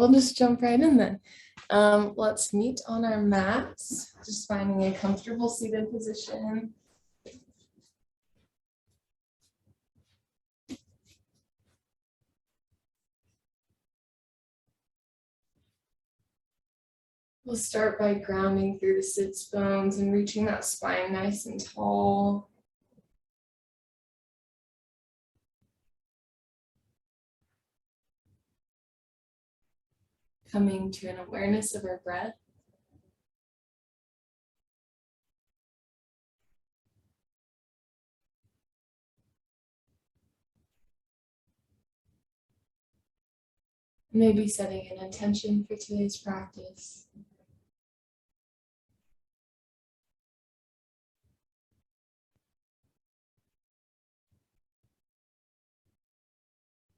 we'll just jump right in then. Let's meet on our mats, just finding a comfortable seated position. We'll start by grounding through the sits bones and reaching that spine nice and tall. Coming to an awareness of our breath. Maybe setting an intention for today's practice.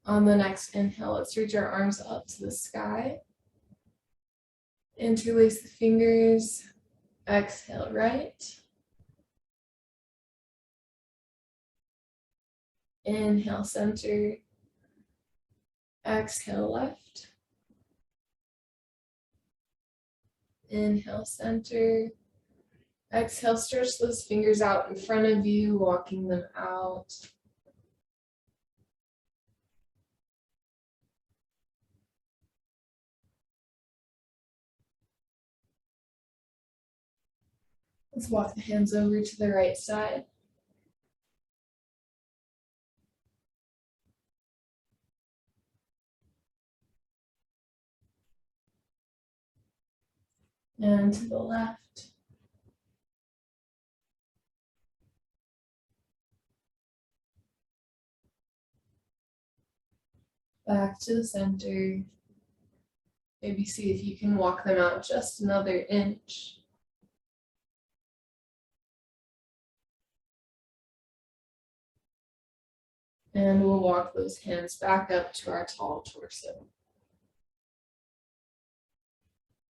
On the next inhale, let's reach our arms up to the sky. Interlace the fingers. Exhale right. Inhale center. Exhale left. Inhale center. Exhale, stretch those fingers out in front of you, walking them out. Let's walk the hands over to the right side. And to the left. Back to the center. Maybe see if you can walk them out just another inch. And we'll walk those hands back up to our tall torso.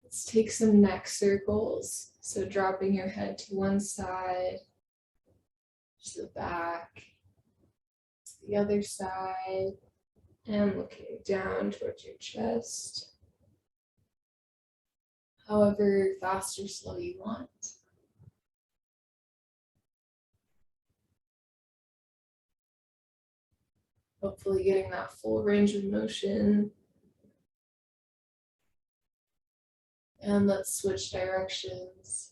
Let's take some neck circles. So dropping your head to one side, to the back, to the other side, and looking down towards your chest. However fast or slow you want. Hopefully getting that full range of motion. And let's switch directions.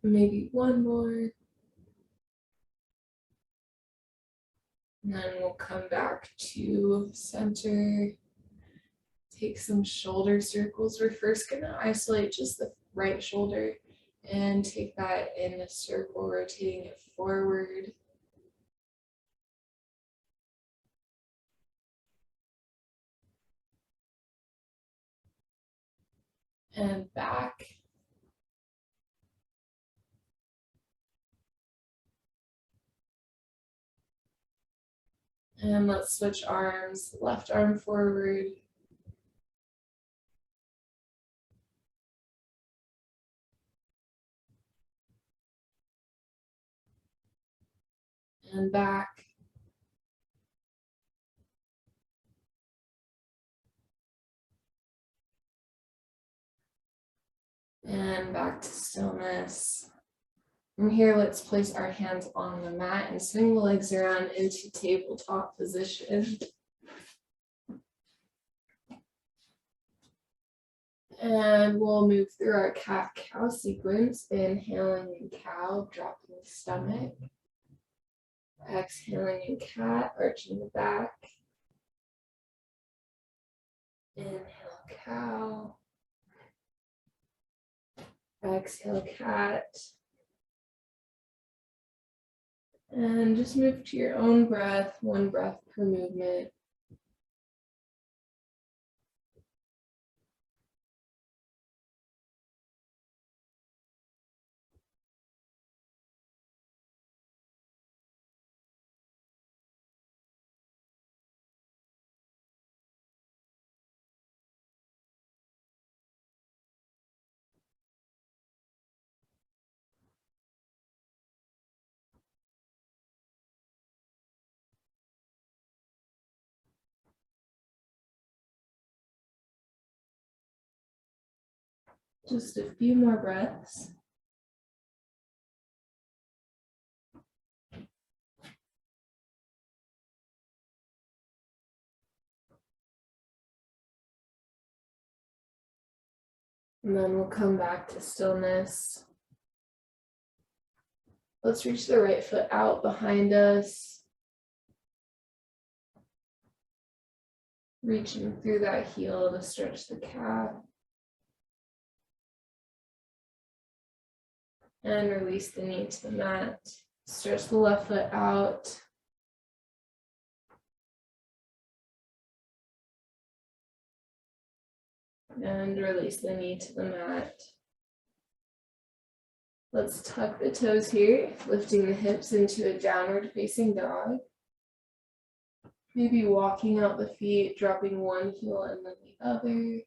Maybe one more. And then we'll come back to center. Take some shoulder circles. We're first going to isolate just the right shoulder and take that in a circle, rotating it forward. And back. And let's switch arms, left arm forward. And back. And back to stillness. From here, let's place our hands on the mat and swing the legs around into tabletop position. And we'll move through our cat-cow sequence, inhaling in cow, dropping the stomach. Exhaling in cat, arching the back. Inhale, cow. Exhale, cat. And just move to your own breath, one breath per movement. Just a few more breaths. And then we'll come back to stillness. Let's reach the right foot out behind us. Reaching through that heel to stretch the calf. And release the knee to the mat. Stretch the left foot out. And release the knee to the mat. Let's tuck the toes here, lifting the hips into a downward facing dog. Maybe walking out the feet, dropping one heel and then the other.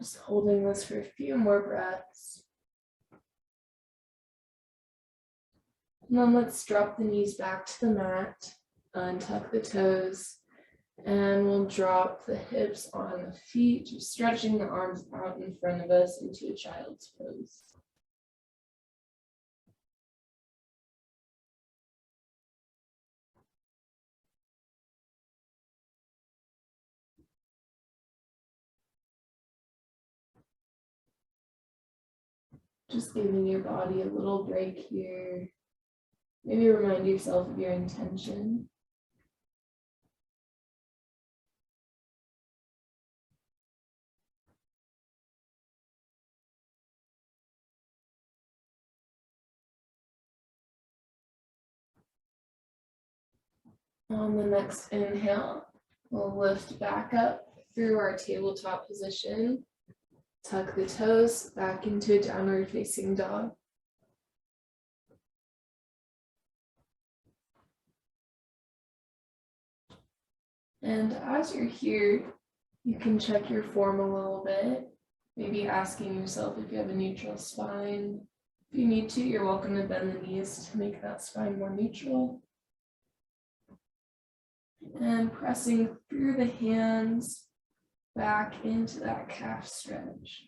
Just holding this for a few more breaths. And then let's drop the knees back to the mat, untuck the toes, and we'll drop the hips on the feet, just stretching the arms out in front of us into a child's pose. Just giving your body a little break here. Maybe remind yourself of your intention. On the next inhale, we'll lift back up through our tabletop position. Tuck the toes back into a downward facing dog. And as you're here, you can check your form a little bit, maybe asking yourself if you have a neutral spine. If you need to, you're welcome to bend the knees to make that spine more neutral. And pressing through the hands back into that calf stretch.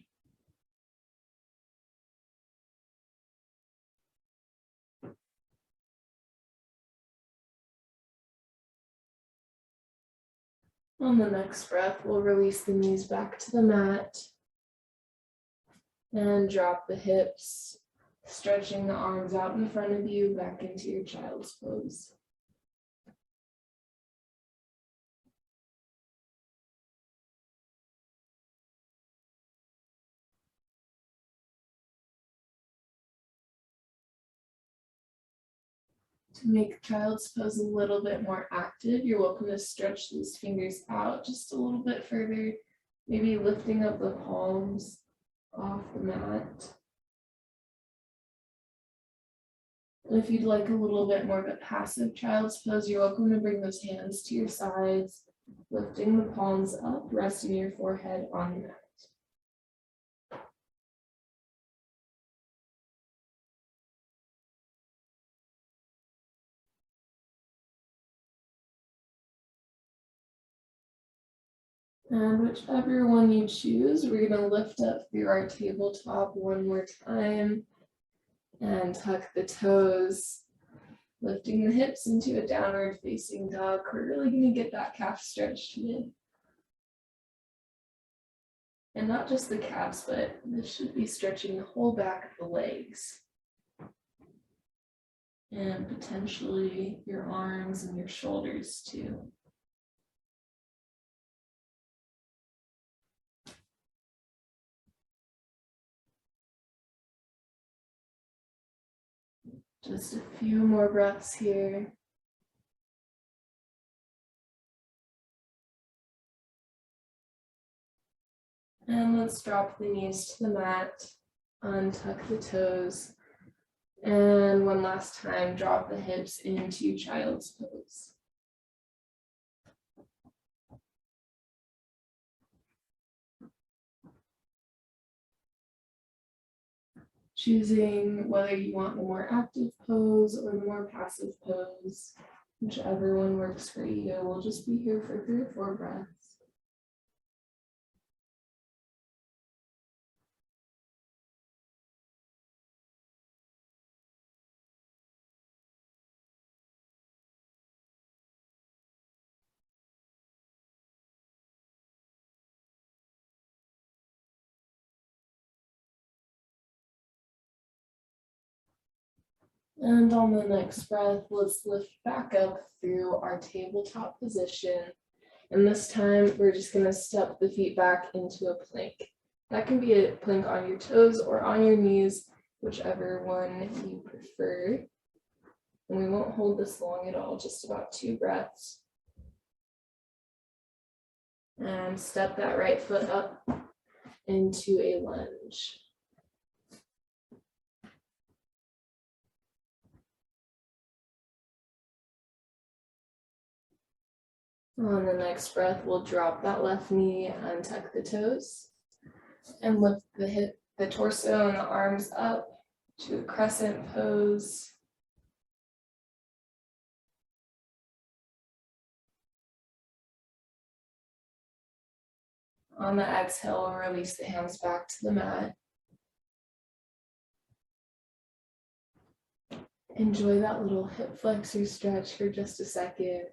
On the next breath, we'll release the knees back to the mat and drop the hips, stretching the arms out in front of you back into your child's pose. To make child's pose a little bit more active, you're welcome to stretch these fingers out just a little bit further, maybe lifting up the palms off the mat. And if you'd like a little bit more of a passive child's pose, you're welcome to bring those hands to your sides, lifting the palms up, resting your forehead on the mat. And whichever one you choose, we're going to lift up through our tabletop one more time and tuck the toes, lifting the hips into a downward facing dog. We're really going to get that calf stretch today. And not just the calves, but this should be stretching the whole back of the legs. And potentially your arms and your shoulders too. Just a few more breaths here. And let's drop the knees to the mat, untuck the toes, and one last time, drop the hips into child's pose. choosing whether you want the more active pose or the more passive pose, whichever one works for you. We'll just be here for 3 or 4 breaths. And on the next breath, let's lift back up through our tabletop position. And this time, we're just going to step the feet back into a plank. That can be a plank on your toes or on your knees, whichever one you prefer. And we won't hold this long at all, just about 2 breaths. And step that right foot up into a lunge. On the next breath, we'll drop that left knee and tuck the toes and lift the torso and the arms up to a crescent pose. On the exhale, we'll release the hands back to the mat. Enjoy that little hip flexor stretch for just a second.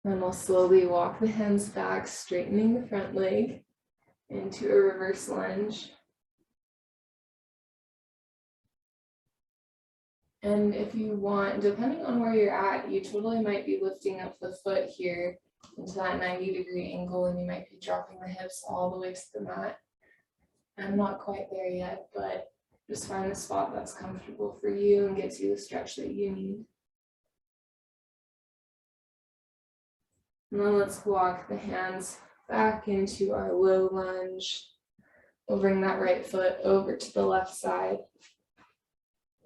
And we'll slowly walk the hands back, straightening the front leg into a reverse lunge. And if you want, depending on where you're at, you totally might be lifting up the foot here into that 90-degree angle, and you might be dropping the hips all the way to the mat. I'm not quite there yet, but just find a spot that's comfortable for you and gets you the stretch that you need. And then let's walk the hands back into our low lunge. We'll bring that right foot over to the left side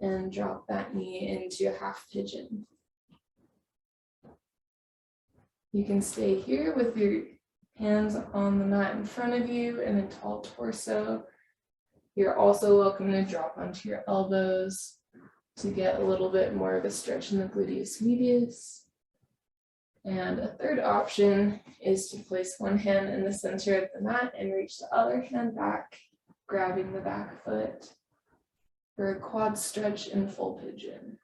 and drop that knee into a half pigeon. You can stay here with your hands on the mat in front of you and a tall torso. You're also welcome to drop onto your elbows to get a little bit more of a stretch in the gluteus medius. And a third option is to place one hand in the center of the mat and reach the other hand back, grabbing the back foot for a quad stretch in full pigeon.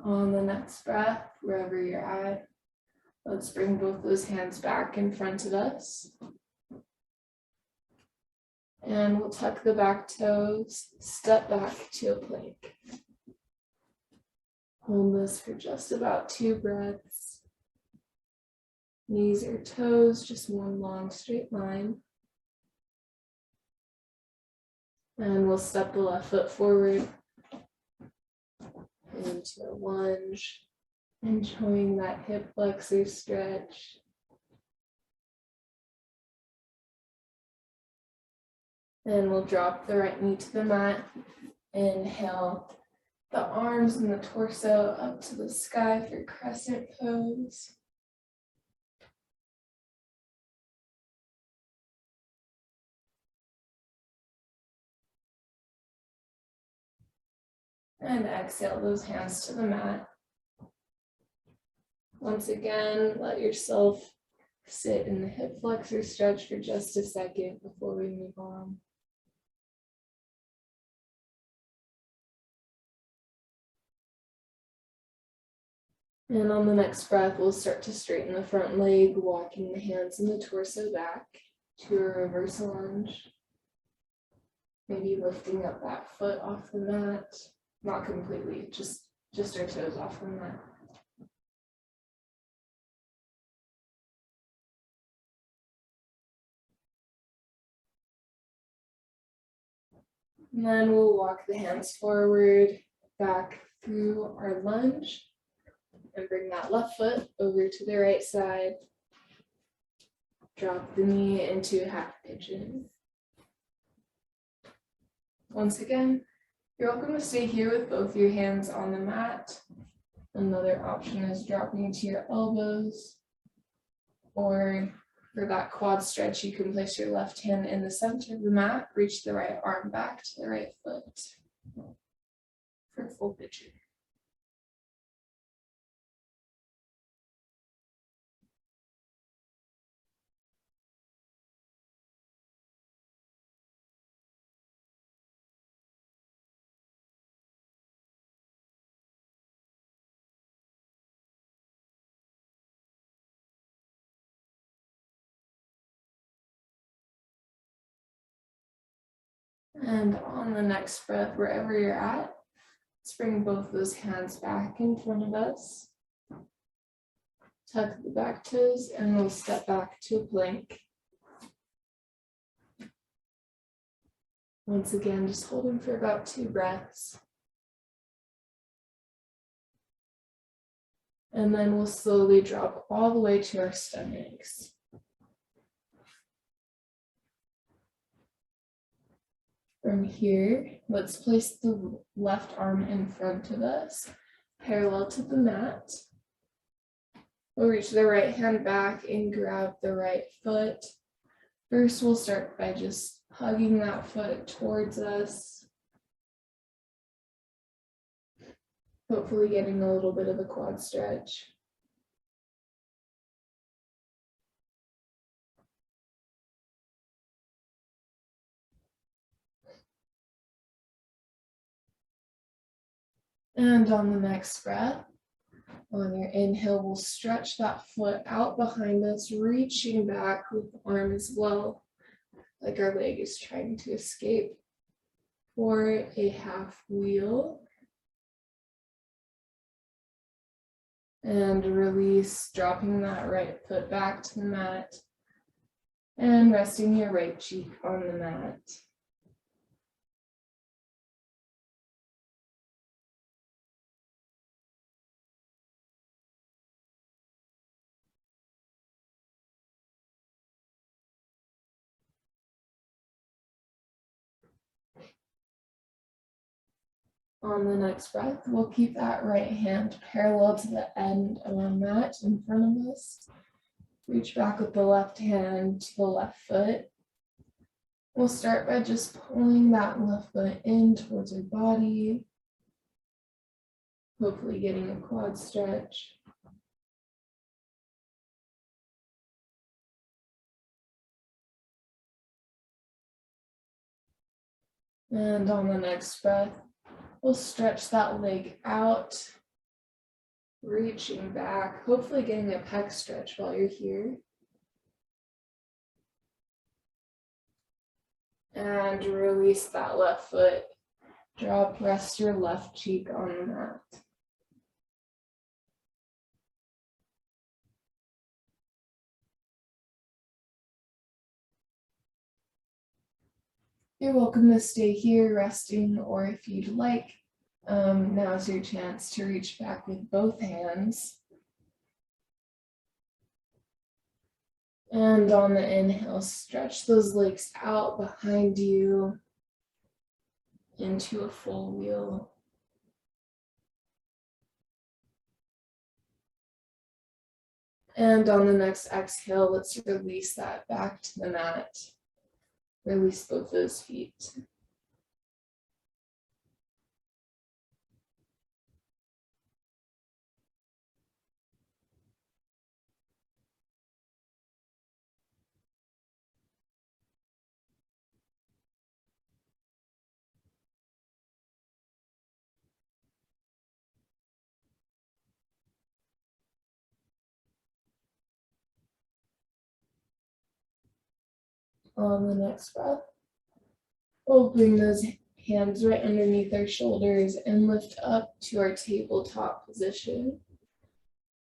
On the next breath, wherever you're at, let's bring both those hands back in front of us. And we'll tuck the back toes, step back to a plank. Hold this for just about 2 breaths. Knees or toes, just one long straight line. And we'll step the left foot forward into a lunge, enjoying that hip flexor stretch. And we'll drop the right knee to the mat. Inhale the arms and the torso up to the sky for crescent pose. And exhale those hands to the mat. Once again, let yourself sit in the hip flexor stretch for just a second before we move on. And on the next breath, we'll start to straighten the front leg, walking the hands and the torso back to a reverse lunge. Maybe lifting up that foot off the mat. Not completely, just our toes off the mat. And then we'll walk the hands forward, back through our lunge, and bring that left foot over to the right side. Drop the knee into half pigeon. Once again, you're welcome to stay here with both your hands on the mat. Another option is dropping to your elbows, or for that quad stretch, you can place your left hand in the center of the mat, reach the right arm back to the right foot for full pigeon. And on the next breath, wherever you're at, let's bring both those hands back in front of us. Tuck the back toes and we'll step back to a plank. Once again, just holding for about 2 breaths. And then we'll slowly drop all the way to our stomachs. From here, let's place the left arm in front of us, parallel to the mat. We'll reach the right hand back and grab the right foot. First, we'll start by just hugging that foot towards us. Hopefully getting a little bit of a quad stretch. And on the next breath, on your inhale, we'll stretch that foot out behind us, reaching back with the arm as well, like our leg is trying to escape for a half wheel. And release, dropping that right foot back to the mat and resting your right cheek on the mat. On the next breath, we'll keep that right hand parallel to the end of our mat in front of us. Reach back with the left hand to the left foot. We'll start by just pulling that left foot in towards our body, hopefully getting a quad stretch. And on the next breath, we'll stretch that leg out, reaching back, hopefully getting a pec stretch while you're here. And release that left foot. Drop, rest your left cheek on the mat. You're welcome to stay here resting, or if you'd like, now's your chance to reach back with both hands. And on the inhale, stretch those legs out behind you into a full wheel. And on the next exhale, let's release that back to the mat. Release both those feet. On the next breath, we'll bring those hands right underneath our shoulders and lift up to our tabletop position.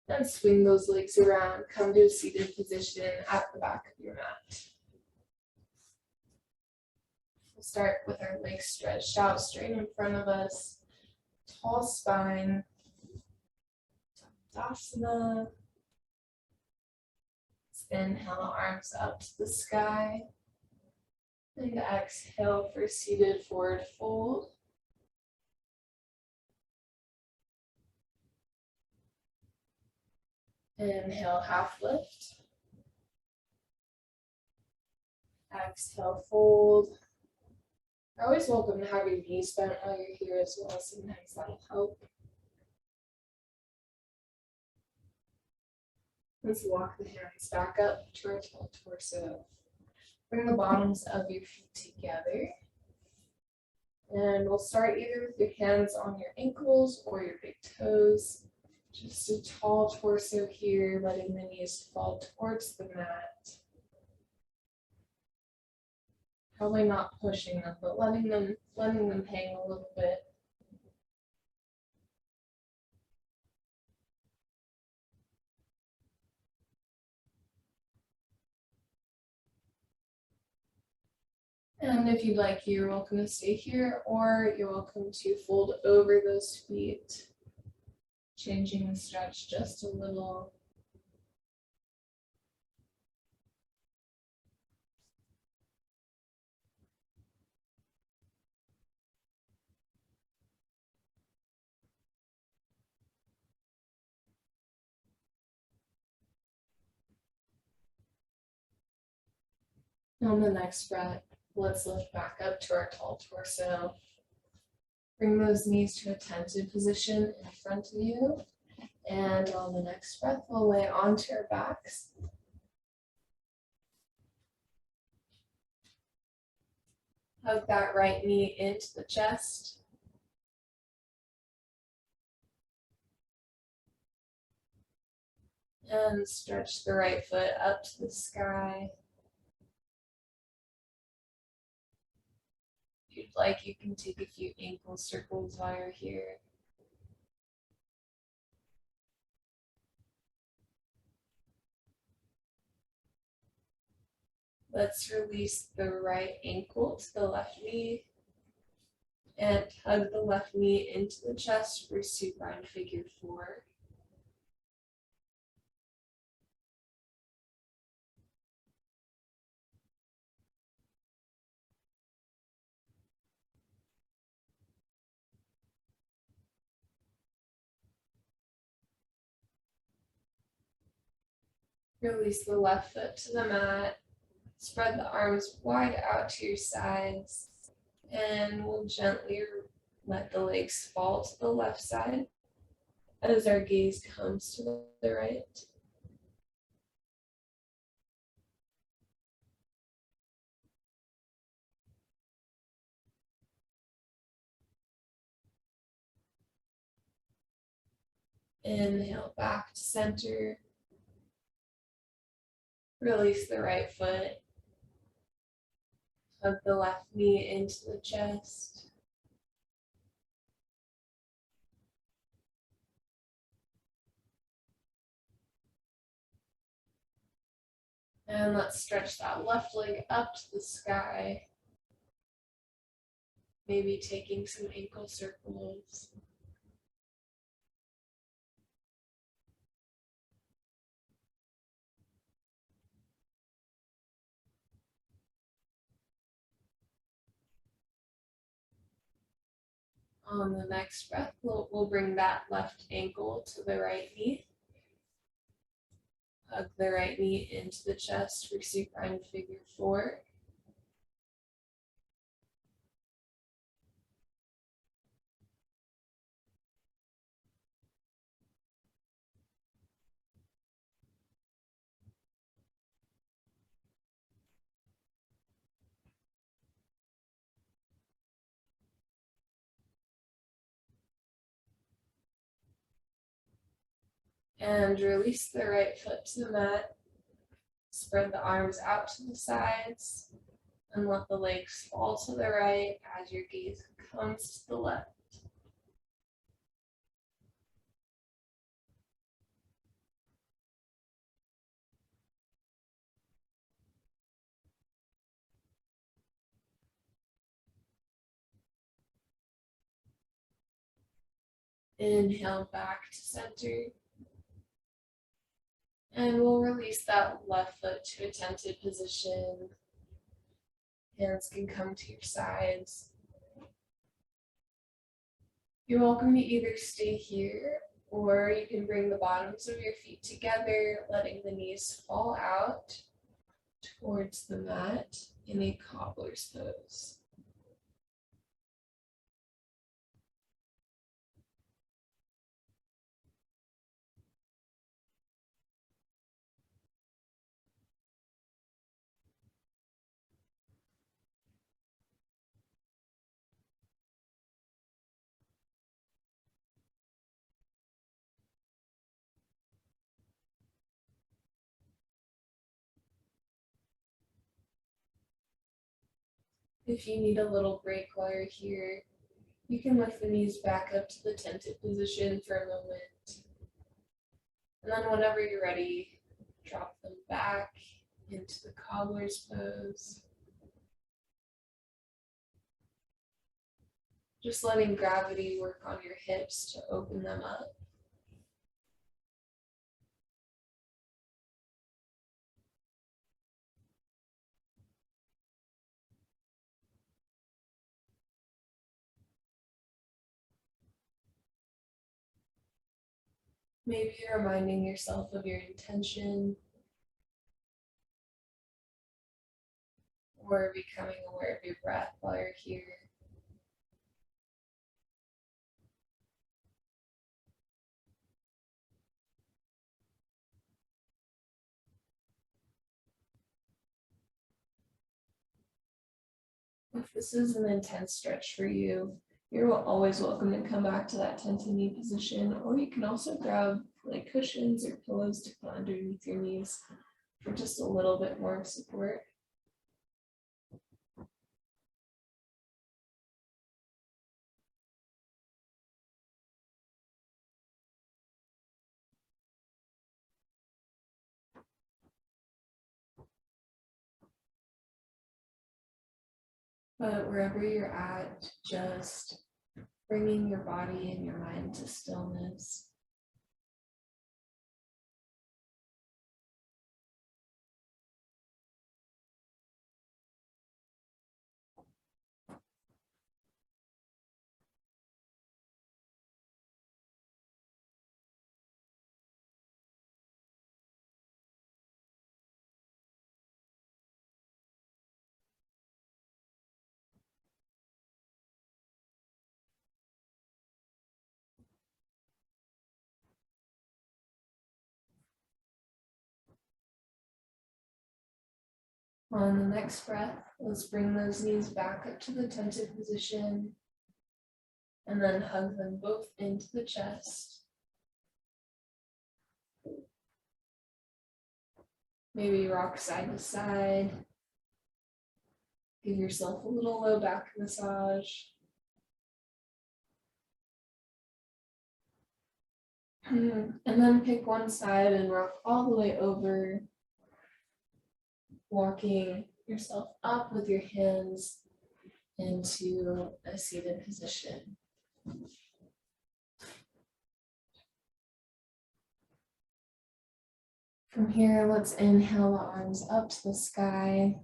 And swing those legs around, come to a seated position at the back of your mat. We'll start with our legs stretched out straight in front of us, tall spine, Tadasana. Inhale, arms up to the sky. And exhale for seated forward fold. Inhale, half lift. Exhale, fold. You're always welcome to have your knees bent while you're here as well. Sometimes that'll help. Let's walk the hands back up to our torso. Bring the bottoms of your feet together. And we'll start either with your hands on your ankles or your big toes. Just a tall torso here, letting the knees fall towards the mat. Probably not pushing them, but letting them hang a little bit. And if you'd like, you're welcome to stay here, or you're welcome to fold over those feet, changing the stretch just a little. On the next breath, let's lift back up to our tall torso. Bring those knees to a tented position in front of you. And on the next breath, we'll lay onto our backs. Hug that right knee into the chest. And stretch the right foot up to the sky. If you'd like, you can take a few ankle circles while you're here. Let's release the right ankle to the left knee and hug the left knee into the chest for supine figure 4. Release the left foot to the mat. Spread the arms wide out to your sides. And we'll gently let the legs fall to the left side as our gaze comes to the right. Inhale back to center. Release the right foot. Hug the left knee into the chest. And let's stretch that left leg up to the sky. Maybe taking some ankle circles. On the next breath, we'll bring that left ankle to the right knee. Hug the right knee into the chest for supine figure 4. And release the right foot to the mat. Spread the arms out to the sides and let the legs fall to the right as your gaze comes to the left. Inhale back to center. And we'll release that left foot to a tented position. Hands can come to your sides. You're welcome to either stay here or you can bring the bottoms of your feet together, letting the knees fall out towards the mat in a cobbler's pose. If you need a little break while you're here, you can lift the knees back up to the tented position for a moment. And then whenever you're ready, drop them back into the cobbler's pose. Just letting gravity work on your hips to open them up. Maybe you're reminding yourself of your intention or becoming aware of your breath while you're here. If this is an intense stretch for you, you're always welcome to come back to that tented knee position, or you can also grab like cushions or pillows to put underneath your knees for just a little bit more support. But wherever you're at, just bringing your body and your mind to stillness. On the next breath, let's bring those knees back up to the tented position and then hug them both into the chest. Maybe rock side to side. Give yourself a little low back massage. And then pick one side and rock all the way over, walking yourself up with your hands into a seated position. From here, let's inhale the arms up to the sky.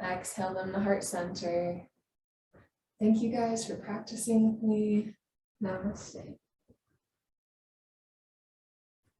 Exhale them to heart center. Thank you guys for practicing with me. Namaste.